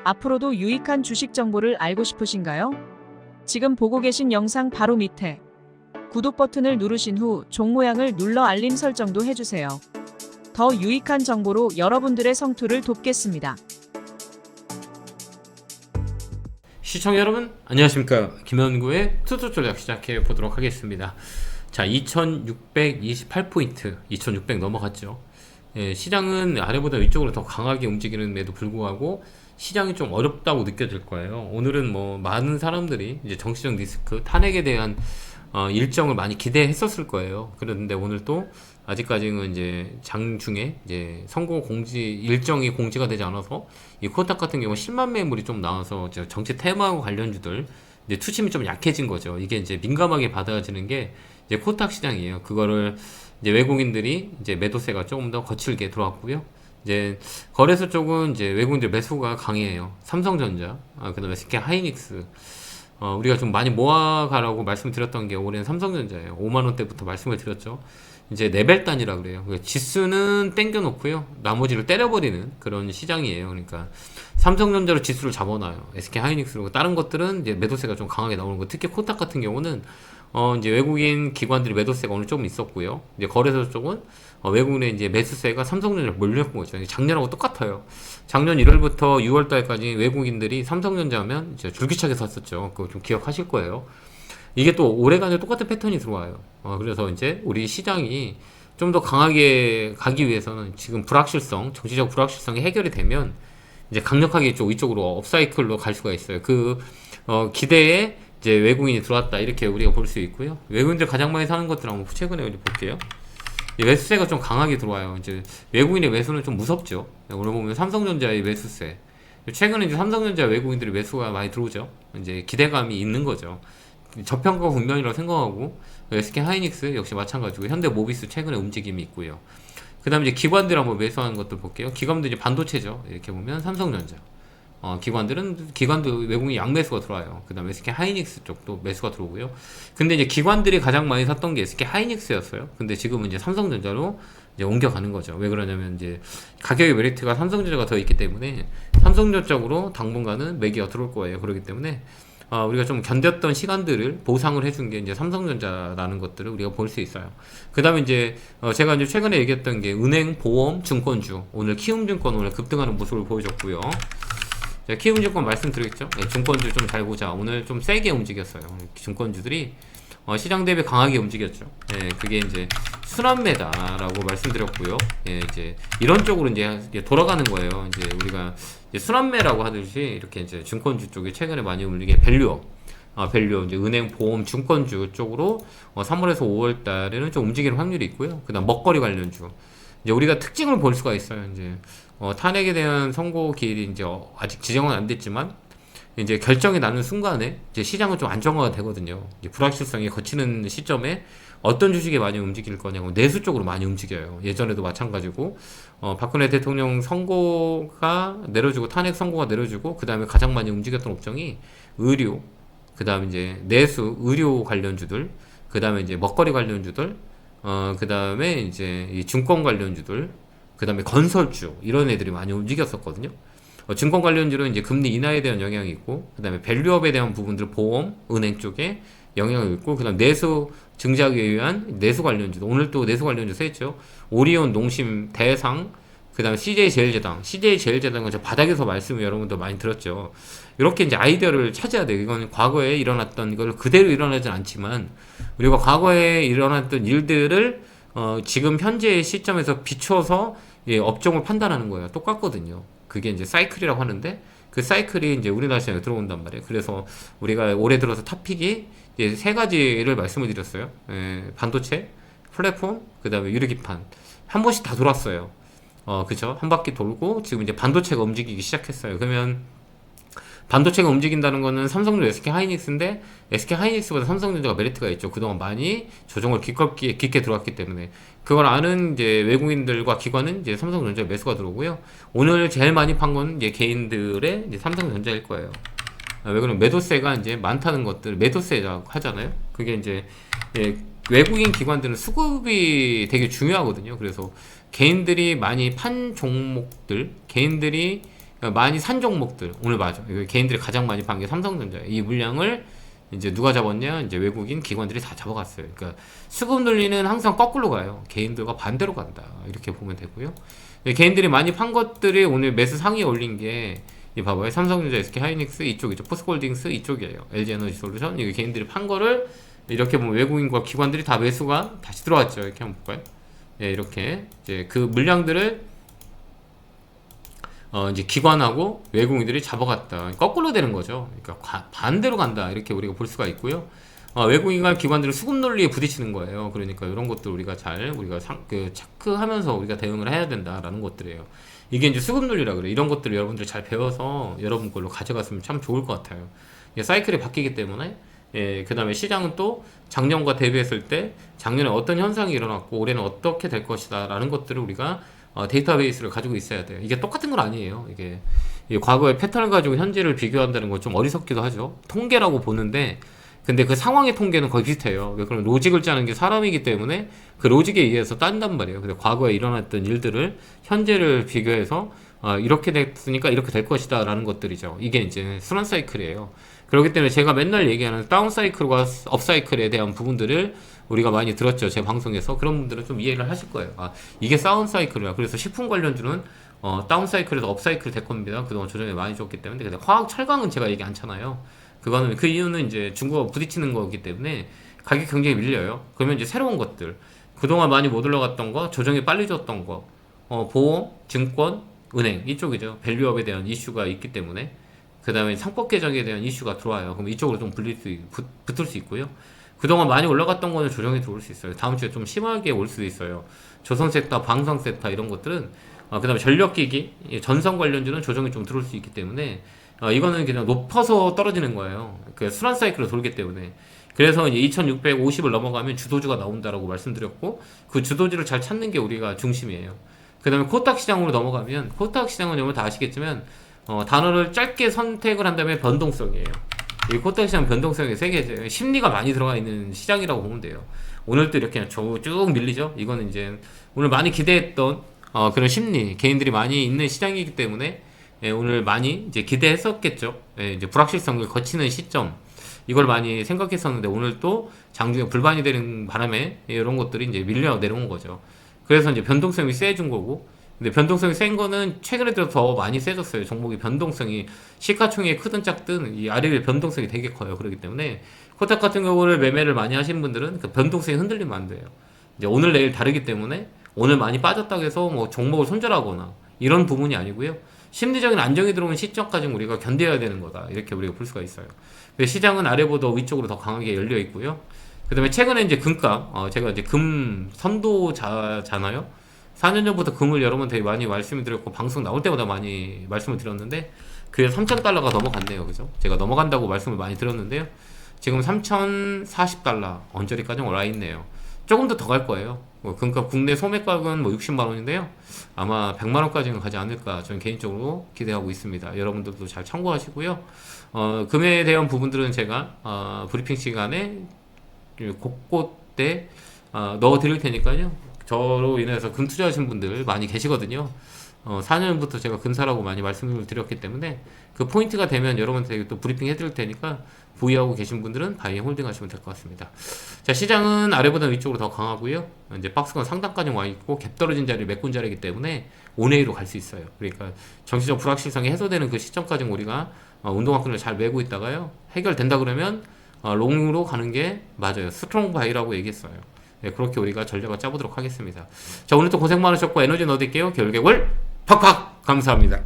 앞으로도 유익한 주식 정보를 알고 싶으신가요? 지금 보고 계신 영상 바로 밑에 구독 버튼을 누르신 후 종 모양을 눌러 알림 설정도 해주세요. 더 유익한 정보로 여러분들의 성투를 돕겠습니다. 시청자 여러분 안녕하십니까. 김현구의 투자 전략 시작해 보도록 하겠습니다. 자, 2628포인트 2600 넘어갔죠. 시장은 아래보다 위쪽으로 더 강하게 움직이는데도 불구하고 시장이 좀 어렵다고 느껴질 거예요. 오늘은 뭐 많은 사람들이 이제 정치적 리스크 탄핵에 대한 일정을 많이 기대했었을 거예요. 그런데 오늘 또 아직까지는 이제 장중에 이제 선거 공지 일정이 공지가 되지 않아서 이 코스닥 같은 경우 실만 매물이 좀 나와서 정치 테마하고 관련주들 이제 투심이 좀 약해진 거죠. 이게 이제 민감하게 받아지는 게 이제 코스닥 시장이에요. 그거를 이제 외국인들이 이제 매도세가 조금 더 거칠게 들어왔고요. 이제 거래소 쪽은 이제 외국인들 매수가 강해요. 삼성전자, 그다음에 SK 하이닉스. 우리가 좀 많이 모아가라고 말씀드렸던 게 올해는 삼성전자예요. 5만 원대부터 말씀을 드렸죠. 이제 레벨단이라 그래요. 지수는 땡겨놓고요. 나머지를 때려버리는 그런 시장이에요. 그러니까 삼성전자로 지수를 잡아놔요. SK 하이닉스로. 다른 것들은 이제 매도세가 좀 강하게 나오는 거. 특히 코스닥 같은 경우는 이제 외국인 기관들이 매도세가 오늘 좀 있었고요. 이제 거래소 쪽은 외국인의 이제 매수세가 삼성전자를 몰렸던 거죠. 작년하고 똑같아요. 작년 1월부터 6월달까지 외국인들이 삼성전자 하면 이제 줄기차게 샀었죠. 그거 좀 기억하실 거예요. 이게 또 올해간에 똑같은 패턴이 들어와요. 그래서 이제 우리 시장이 좀 더 강하게 가기 위해서는 지금 불확실성, 정치적 불확실성이 해결이 되면 이제 강력하게 이쪽으로 업사이클로 갈 수가 있어요. 기대에 이제 외국인이 들어왔다 이렇게 우리가 볼 수 있고요. 외국인들 가장 많이 사는 것들 한번 최근에 볼게요. 매수세가 좀 강하게 들어와요. 이제 외국인의 매수는 좀 무섭죠. 오늘 보면 삼성전자의 매수세. 최근에 이제 삼성전자 외국인들의 매수가 많이 들어오죠. 이제 기대감이 있는 거죠. 저평가 국면이라고 생각하고 SK 하이닉스 역시 마찬가지고 현대모비스 최근에 움직임이 있고요. 그다음에 이제 기관들 한번 매수하는 것도 볼게요. 기관들 이제 반도체죠. 이렇게 보면 삼성전자. 기관도 외국인 양매수가 들어와요. 그 다음에 SK 하이닉스 쪽도 매수가 들어오고요. 근데 이제 기관들이 가장 많이 샀던 게 SK 하이닉스였어요. 근데 지금은 이제 삼성전자로 이제 옮겨가는 거죠. 왜 그러냐면 이제 가격의 메리트가 삼성전자가 더 있기 때문에 삼성전자 쪽으로 당분간은 매기가 들어올 거예요. 그렇기 때문에 우리가 좀 견뎠던 시간들을 보상을 해준 게 이제 삼성전자라는 것들을 우리가 볼 수 있어요. 그 다음에 이제 제가 이제 최근에 얘기했던 게 은행, 보험, 증권주. 오늘 키움증권 오늘 급등하는 모습을 보여줬고요. 키움증권 말씀드렸죠. 증권주 좀 잘 보자. 오늘 좀 세게 움직였어요. 증권주들이 시장 대비 강하게 움직였죠. 그게 이제 순환매다라고 말씀드렸고요. 이제 이런 쪽으로 이제 돌아가는 거예요. 이제 우리가 이제 순환매라고 하듯이 이렇게 이제 증권주 쪽이 최근에 많이 움직이게 밸류업, 이제 은행, 보험, 증권주 쪽으로 3월에서 5월 달에는 좀 움직이는 확률이 있고요. 그다음 먹거리 관련주. 이제 우리가 특징을 볼 수가 있어요. 이제 탄핵에 대한 선고 기일이 이제 아직 지정은 안 됐지만 이제 결정이 나는 순간에 이제 시장은 좀 안정화가 되거든요. 이제 불확실성이 거치는 시점에 어떤 주식이 많이 움직일 거냐고 내수 쪽으로 많이 움직여요. 예전에도 마찬가지고 박근혜 대통령 선고가 내려주고 탄핵 선고가 내려주고 그 다음에 가장 많이 움직였던 업종이 의료, 그 다음에 이제 내수 의료 관련주들, 그 다음에 이제 먹거리 관련주들, 그 다음에 이제 이 증권 관련주들, 그 다음에 건설주 이런 애들이 많이 움직였었거든요. 증권 관련주는 이제 금리 인하에 대한 영향이 있고, 그 다음에 밸류업에 대한 부분들 보험, 은행 쪽에 영향이 있고, 그 다음 내수 증작에 의한 내수 관련주도 오늘 또 내수 관련주 세죠. 오리온, 농심, 대상, 그 다음에 CJ제일제당은 저 바닥에서 말씀을 여러분도 많이 들었죠. 이렇게 이제 아이디어를 찾아야 돼요. 이건 과거에 일어났던 이걸 그대로 일어나진 않지만 우리가 과거에 일어났던 일들을 지금 현재의 시점에서 비춰서 업종을 판단하는 거예요. 똑같거든요. 그게 이제 사이클이라고 하는데 그 사이클이 이제 우리나라 시장에 들어온단 말이에요. 그래서 우리가 올해 들어서 탑픽이 이제 세 가지를 말씀을 드렸어요. 반도체, 플랫폼, 그 다음에 유리기판. 한 번씩 다 돌았어요. 그쵸? 한 바퀴 돌고 지금 이제 반도체가 움직이기 시작했어요. 그러면 반도체가 움직인다는 거는 삼성전자, SK 하이닉스인데 SK 하이닉스보다 삼성전자가 메리트가 있죠. 그동안 많이 조정을 깊게 들어왔기 때문에 그걸 아는 이제 외국인들과 기관은 이제 삼성전자 매수가 들어오고요. 오늘 제일 많이 판 건 이제 개인들의 이제 삼성전자일 거예요. 왜 그러면 매도세가 이제 많다는 것들 매도세라고 하잖아요. 그게 이제 외국인 기관들은 수급이 되게 중요하거든요. 그래서 개인들이 많이 판 종목들, 개인들이 많이 산 종목들 오늘 맞아. 이거 개인들이 가장 많이 판 게 삼성전자예요. 이 물량을 이제 누가 잡았냐? 이제 외국인 기관들이 다 잡아갔어요. 그러니까 수급 논리는 항상 거꾸로 가요. 개인들과 반대로 간다. 이렇게 보면 되고요. 개인들이 많이 판 것들이 오늘 매수 상위에 올린 게 이 봐봐요. 삼성전자, SK하이닉스 이쪽이죠. 포스코홀딩스 이쪽이에요. LG에너지솔루션 이게 개인들이 판 거를 이렇게 보면 외국인과 기관들이 다 매수가 다시 들어왔죠. 이렇게 한번 볼까요? 예, 이렇게 이제 그 물량들을 이제 기관하고 외국인들이 잡아갔다. 거꾸로 되는 거죠. 그러니까 반대로 간다. 이렇게 우리가 볼 수가 있고요. 외국인과 기관들이 수급 논리에 부딪히는 거예요. 그러니까 이런 것들 우리가 체크하면서 우리가 대응을 해야 된다라는 것들이에요. 이게 이제 수급 논리라 그래. 이런 것들을 여러분들 잘 배워서 여러분 걸로 가져갔으면 참 좋을 것 같아요. 이게 사이클이 바뀌기 때문에 예, 그 다음에 시장은 또 작년과 대비했을 때 작년에 어떤 현상이 일어났고 올해는 어떻게 될 것이다 라는 것들을 우리가 데이터베이스를 가지고 있어야 돼요. 이게 똑같은 건 아니에요. 이게 과거의 패턴을 가지고 현재를 비교한다는 건 좀 어리석기도 하죠. 통계라고 보는데 근데 그 상황의 통계는 거의 비슷해요. 그럼 로직을 짜는 게 사람이기 때문에 그 로직에 의해서 딴단 말이에요. 근데 과거에 일어났던 일들을 현재를 비교해서 이렇게 됐으니까 이렇게 될 것이다 라는 것들이죠. 이게 이제 순환 사이클이에요. 그렇기 때문에 제가 맨날 얘기하는 다운 사이클과 업 사이클에 대한 부분들을 우리가 많이 들었죠. 제 방송에서. 그런 분들은 좀 이해를 하실 거예요. 이게 다운 사이클이야. 그래서 식품 관련주는 다운 사이클에서 업 사이클 될 겁니다. 그동안 조정이 많이 줬기 때문에. 근데 화학 철강은 제가 얘기 않잖아요. 그거는 그 이유는 이제 중국과 부딪히는 거기 때문에 가격 굉장히 밀려요. 그러면 이제 새로운 것들 그동안 많이 못 올라갔던 거, 조정이 빨리 줬던 거, 보험, 증권, 은행 이쪽이죠. 밸류업에 대한 이슈가 있기 때문에 그 다음에 상법 개정에 대한 이슈가 들어와요. 그럼 이쪽으로 좀 붙을 수 있고요. 그동안 많이 올라갔던 거는 조정이 들어올 수 있어요. 다음 주에 좀 심하게 올 수도 있어요. 조선섹터, 방산섹터 이런 것들은 그 다음에 전력기기, 전선 관련주는 조정이 좀 들어올 수 있기 때문에 이거는 그냥 높아서 떨어지는 거예요. 그 순환 사이클로 돌기 때문에. 그래서 이제 2650을 넘어가면 주도주가 나온다라고 말씀드렸고 그 주도주를 잘 찾는 게 우리가 중심이에요. 그 다음에 코스닥 시장으로 넘어가면 코스닥 시장은 여러분 다 아시겠지만 단어를 짧게 선택을 한다면 변동성이에요. 이 코스닥 시장 변동성이 세게 심리가 많이 들어가 있는 시장이라고 보면 돼요. 오늘도 이렇게 쭉 밀리죠. 이거는 이제 오늘 많이 기대했던 그런 심리 개인들이 많이 있는 시장이기 때문에 오늘 많이 이제 기대했었겠죠. 이제 불확실성을 거치는 시점 이걸 많이 생각했었는데 오늘 또 장중에 불반이 되는 바람에 이런 것들이 이제 밀려 내려온 거죠. 그래서 이제 변동성이 세진 거고 근데 변동성이 센 거는 최근에 들어 더 많이 세졌어요. 종목이 변동성이 시가총액이 크든 작든 이 아래의 변동성이 되게 커요. 그렇기 때문에 코스닥 같은 경우를 매매를 많이 하신 분들은 그 변동성이 흔들리면 안 돼요. 이제 오늘 내일 다르기 때문에 오늘 많이 빠졌다고 해서 뭐 종목을 손절하거나 이런 부분이 아니고요. 심리적인 안정이 들어오는 시점까지 우리가 견뎌야 되는 거다. 이렇게 우리가 볼 수가 있어요. 시장은 아래보다 위쪽으로 더 강하게 열려 있고요. 그 다음에 최근에 이제 금값, 제가 이제 금 선도자잖아요. 4년 전부터 금을 여러 번 되게 많이 말씀을 드렸고, 방송 나올 때마다 많이 말씀을 드렸는데, 그게 3,000달러가 넘어갔네요. 그죠? 제가 넘어간다고 말씀을 많이 드렸는데요. 지금 3,040달러 언저리까지 올라 있네요. 조금 더 갈 거예요. 금값 국내 소매가격은 뭐 60만 원인데요. 아마 100만 원까지는 가지 않을까 저는 개인적으로 기대하고 있습니다. 여러분들도 잘 참고하시고요. 금에 대한 부분들은 제가 브리핑 시간에 곳곳에 넣어 드릴 테니까요. 저로 인해서 금 투자하신 분들 많이 계시거든요. 4년부터 제가 금사라고 많이 말씀을 드렸기 때문에 그 포인트가 되면 여러분한테 또 브리핑 해드릴 테니까 보유하고 계신 분들은 바이 홀딩 하시면 될 것 같습니다. 자, 시장은 아래보다 위쪽으로 더 강하고요. 이제 박스권 상단까지 와 있고 갭 떨어진 자리 메꾼 자리이기 때문에 5내일로 갈 수 있어요. 그러니까 정치적 불확실성이 해소되는 그 시점까지 우리가 운동화끈을 잘 메고 있다가요. 해결된다 그러면 롱으로 가는 게 맞아요. 스트롱 바이라고 얘기했어요. 네, 그렇게 우리가 전략을 짜보도록 하겠습니다. 자, 오늘도 고생 많으셨고 에너지 넣어드릴게요. 결국에 월 팍팍 감사합니다.